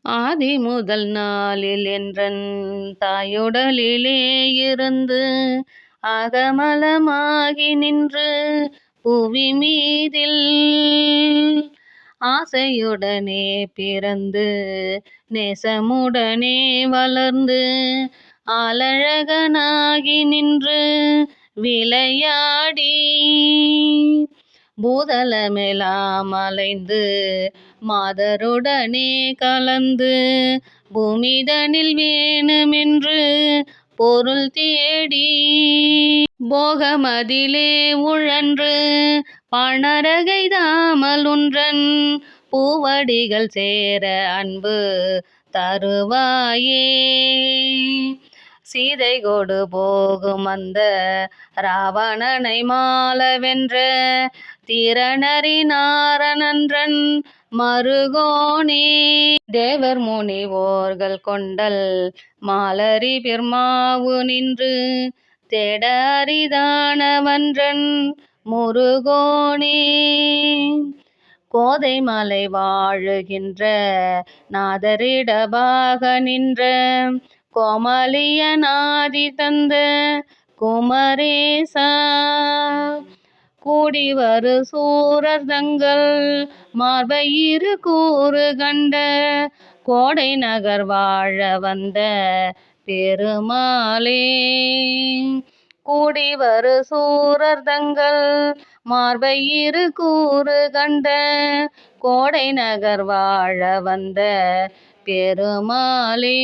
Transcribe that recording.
ஆதி முதல் நாளில் என்றன் தாயுடலிலே இருந்து அகமலமாகி நின்று புவி மீதில் ஆசையுடனே பிறந்து நேசமுடனே வளர்ந்து ஆளழகனாகி நின்று விளையாடி பூதலமெல்லாம் அலைந்து மாதருடனே கலந்து பூமிதனில் வேணுமென்று பொருள் தேடி போகமதிலே உழன்று பணரகைதாமல் உன்றன் பூவடிகள் சேர அன்பு தருவாயே. சீதை கொடு போகும் அந்த ராவணனை மாளவென்ற திறனறினாரனன்றன் மருகோனே. தேவர் முனிவோர்கள் கொண்டல் மாலரி பெருமாவு நின்று தேட அரிதானவன்றன் முருகோனே. கோதை மலை வாழுகின்ற நாதரிடபாக நின்ற கோமலியனாதி தந்த குமரேசா. கூடிவரு சூரர் தங்கள் மார்பயிறு கூறு கண்ட கோடை நகர் வாழ வந்த பெருமாளே. கூடிவரு சூரர் தங்கள் மார்பயிறு கூறு கண்ட கோடை நகர் வாழ வந்த பெருமாளே.